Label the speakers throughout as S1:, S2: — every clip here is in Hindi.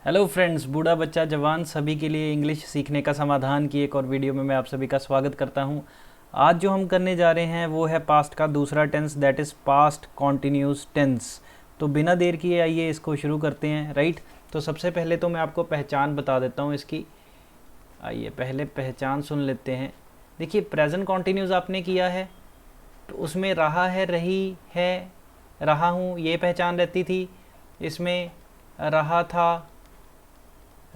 S1: हेलो फ्रेंड्स, बूढ़ा बच्चा जवान सभी के लिए इंग्लिश सीखने का समाधान की एक और वीडियो में मैं आप सभी का स्वागत करता हूं। आज जो हम करने जा रहे हैं वो है पास्ट का दूसरा tense, that is past continuous tense. तो बिना देर किए आइए इसको शुरू करते हैं। राइट, तो सबसे पहले तो मैं आपको पहचान बता देता हूँ इसकी। आइए पहले पहचान सुन लेते हैं। देखिए, प्रेजेंट कॉन्टिन्यूस आपने किया है तो उसमें रहा है, रही है, रहा हूँ, ये पहचान रहती थी। इसमें रहा था,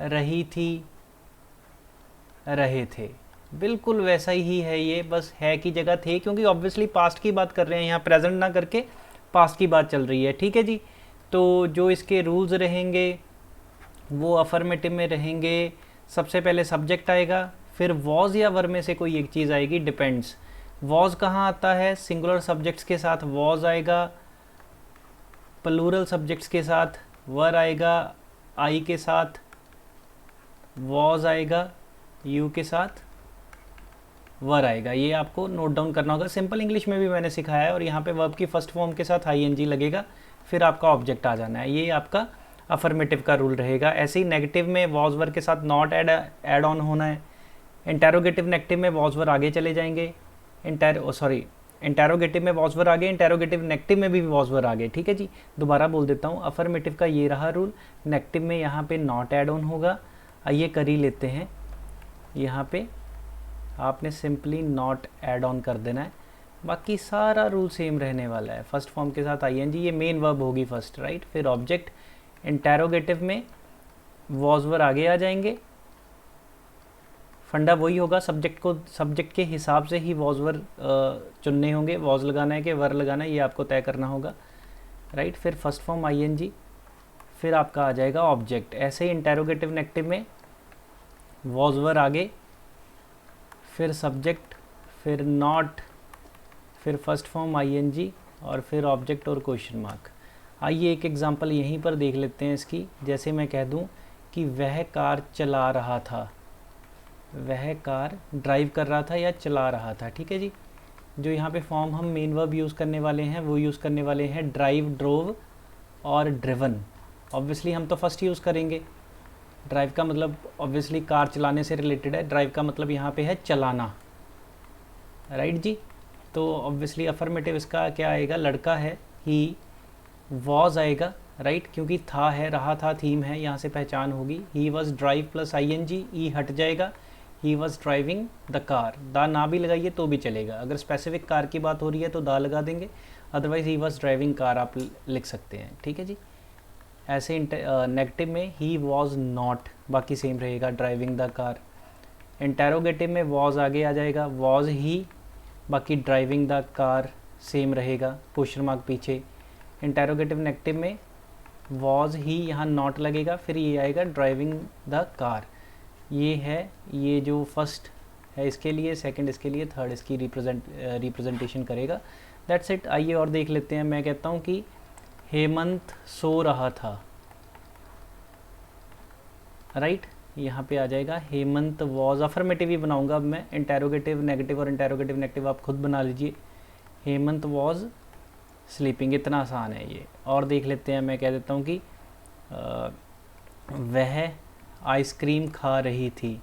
S1: रही थी, रहे थे, बिल्कुल वैसा ही है ये, बस है की जगह थे, क्योंकि ऑब्वियसली पास्ट की बात कर रहे हैं, यहाँ प्रेजेंट ना करके पास्ट की बात चल रही है। ठीक है जी। तो जो इसके रूल्स रहेंगे वो अफर्मेटिव में रहेंगे। सबसे पहले सब्जेक्ट आएगा, फिर वॉज या वर में से कोई एक चीज़ आएगी, डिपेंड्स। वॉज कहाँ आता है? सिंगुलर सब्जेक्ट्स के साथ वॉज आएगा, प्लूरल सब्जेक्ट्स के साथ वर आएगा, आई के साथ वॉज आएगा, यू के साथ वर आएगा। ये आपको नोट डाउन करना होगा। सिंपल इंग्लिश में भी मैंने सिखाया है। और यहाँ पे वर्ब की फर्स्ट फॉर्म के साथ आईएनजी लगेगा, फिर आपका ऑब्जेक्ट आ जाना है। ये आपका अफर्मेटिव का रूल रहेगा। ऐसे ही नेगेटिव में वॉज वर के साथ नॉट ऐड ऑन होना है। इंटेरोगेटिव नेगेटिव में वॉज वर आगे चले जाएंगे। इंटेरोगेटिव में वॉज वर आगे, इंटेरोगेटिव नेगेटिव में भी वॉज वर आगे। ठीक है जी। दोबारा बोल देता हूँ, अफर्मेटिव का ये रहा रूल। नेगेटिव में यहाँ पे नॉट ऐड ऑन होगा। आइए कर ही लेते हैं। यहाँ पे आपने सिंपली नॉट ऐड ऑन कर देना है, बाकी सारा रूल सेम रहने वाला है। फर्स्ट फॉर्म के साथ आईएनजी, ये मेन वर्ब होगी फर्स्ट, राइट। फिर ऑब्जेक्ट। इंटेरोगेटिव में वॉज वर आगे आ जाएंगे। फंडा वही होगा, सब्जेक्ट के हिसाब से ही वॉज वर चुनने होंगे। वॉज लगाना है कि वर लगाना है, ये आपको तय करना होगा, राइट। फिर फर्स्ट फॉर्म आईएनजी, फिर आपका आ जाएगा ऑब्जेक्ट। ऐसे ही इंटेरोगेटिव नेगेटिव में वॉज वर आगे, फिर सब्जेक्ट, फिर नॉट, फिर फर्स्ट फॉर्म आईएनजी, और फिर ऑब्जेक्ट और क्वेश्चन मार्क। आइए एक एग्जांपल यहीं पर देख लेते हैं इसकी। जैसे मैं कह दूं कि वह कार चला रहा था, वह कार ड्राइव कर रहा था या चला रहा था। ठीक है जी। जो यहाँ पे फॉर्म हम मेन वर्ब यूज़ करने वाले हैं वो यूज़ करने वाले हैं ड्राइव, ड्रोव और ड्रिवन। ऑब्वियसली हम तो फर्स्ट यूज़ करेंगे। ड्राइव का मतलब ऑब्वियसली कार चलाने से रिलेटेड है। ड्राइव का मतलब यहाँ पे है चलाना, राइट जी। तो ऑब्वियसली अफर्मेटिव इसका क्या आएगा? लड़का है, ही। वॉज आएगा, राइट, क्योंकि था है, रहा था थीम है, यहाँ से पहचान होगी। He was drive plus ING, E हट जाएगा। He was driving the car. दा ना भी लगाइए तो भी चलेगा। अगर स्पेसिफिक कार की बात हो रही है तो दा लगा देंगे, otherwise he was driving car आप लिख सकते हैं। ठीक है जी। ऐसे नेगेटिव में ही वॉज नॉट, बाकी सेम रहेगा, ड्राइविंग द कार। इंटेरोगेटिव में वॉज आगे आ जाएगा, वॉज ही, बाकी ड्राइविंग द कार सेम रहेगा, क्वेश्चन मार्क पीछे। इंटेरोगेटिव नेगेटिव में वॉज ही, यहाँ नॉट लगेगा, फिर ये आएगा ड्राइविंग द कार। ये है, ये जो फर्स्ट है इसके लिए, सेकंड इसके लिए, थर्ड इसकी रिप्रेजेंटेशन करेगा। That's it. आइए और देख लेते हैं। मैं कहता हूँ कि हेमंत सो रहा था, राइट। यहाँ पे आ जाएगा हेमंत वॉज। अफर्मेटिव ही बनाऊंगा अब मैं। इंटेरोगेटिव नेगेटिव और इंटेरोगेटिव नेगेटिव आप खुद बना लीजिए। हेमंत वॉज स्लीपिंग, इतना आसान है ये। और देख लेते हैं। मैं कह देता हूँ कि वह आइसक्रीम खा रही थी,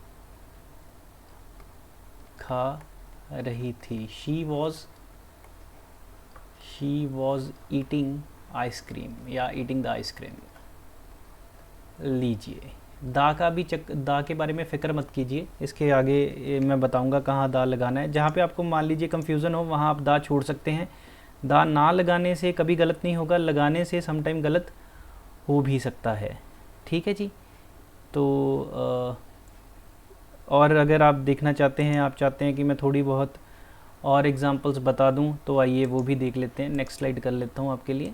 S1: खा रही थी। शी वॉज ईटिंग आइसक्रीम या ईटिंग द आइसक्रीम। लीजिए, दा का भी दा के बारे में फ़िक्र मत कीजिए, इसके आगे मैं बताऊंगा कहाँ दा लगाना है। जहाँ पे आपको मान लीजिए कंफ्यूजन हो वहाँ आप दा छोड़ सकते हैं। दा ना लगाने से कभी गलत नहीं होगा, लगाने से समटाइम गलत हो भी सकता है। ठीक है जी। तो और अगर आप देखना चाहते हैं, आप चाहते हैं कि मैं थोड़ी बहुत और एग्जांपल्स बता दूं, तो आइए वो भी देख लेते हैं। नेक्स्ट स्लाइड कर लेता हूं आपके लिए।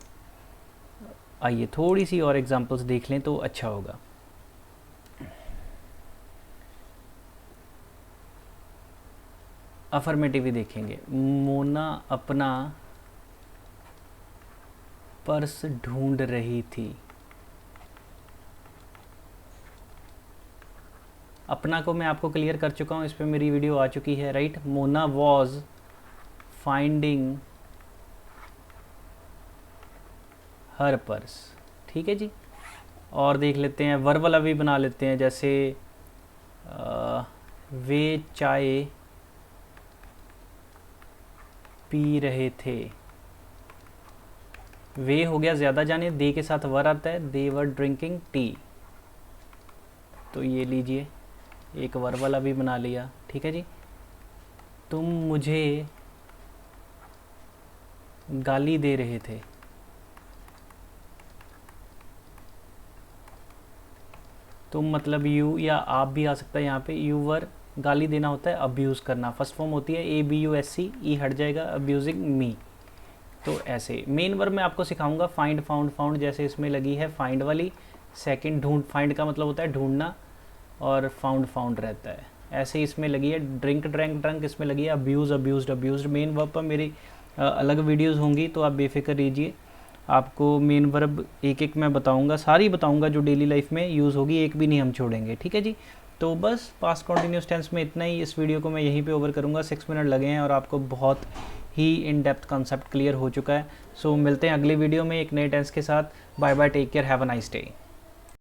S1: आइए थोड़ी सी और एग्जांपल्स देख लें तो अच्छा होगा। अफर्मेटिव ही देखेंगे। मोना अपना पर्स ढूंढ रही थी। अपना को मैं आपको क्लियर कर चुका हूँ, इस पर मेरी वीडियो आ चुकी है, right. Mona was finding her purse. ठीक है जी। और देख लेते हैं वर्ब वाला भी बना लेते हैं, जैसे वे चाय पी रहे थे। वे हो गया ज़्यादा जाने, दे के साथ वर आता है, दे वर ड्रिंकिंग टी। तो ये लीजिए एक वर्ब वाला भी बना लिया, ठीक है जी। तुम मुझे गाली दे रहे थे। तुम मतलब यू या आप भी आ सकता है यहाँ पे। यू वर गाली देना होता है, अब्यूज़ करना, फर्स्ट फॉर्म होती है ABUSC, ई हट जाएगा, अब्यूजिंग मी। तो ऐसे मेन वर्ब मैं आपको सिखाऊंगा, फाइंड फाउंड फाउंड जैसे इसमें लगी है फाइंड वाली। सेकंड ढूंढ, फाइंड का मतलब होता है ढूंढना, और फाउंड फाउंड रहता है। ऐसे इसमें लगी है ड्रिंक ड्रैंक ड्रंक, इसमें लगी है अब्यूज़ अब्यूज़ड अब्यूज़ड। मेन वर्ब पर मेरी अलग वीडियोस होंगी, तो आप बेफिक्र रहिए। आपको मेन वर्ब एक एक मैं बताऊंगा, सारी बताऊंगा जो डेली लाइफ में यूज़ होगी, एक भी नहीं हम छोड़ेंगे, ठीक है जी। तो बस पास्ट कॉन्टिन्यूस टेंस में इतना ही। इस वीडियो को मैं यहीं पे ओवर करूंगा, 6 मिनट लगे हैं और आपको बहुत ही इन डेप्थ कॉन्सेप्ट क्लियर हो चुका है। सो मिलते हैं अगली वीडियो में एक नए टेंस के साथ। Bye bye, take care, have a nice day.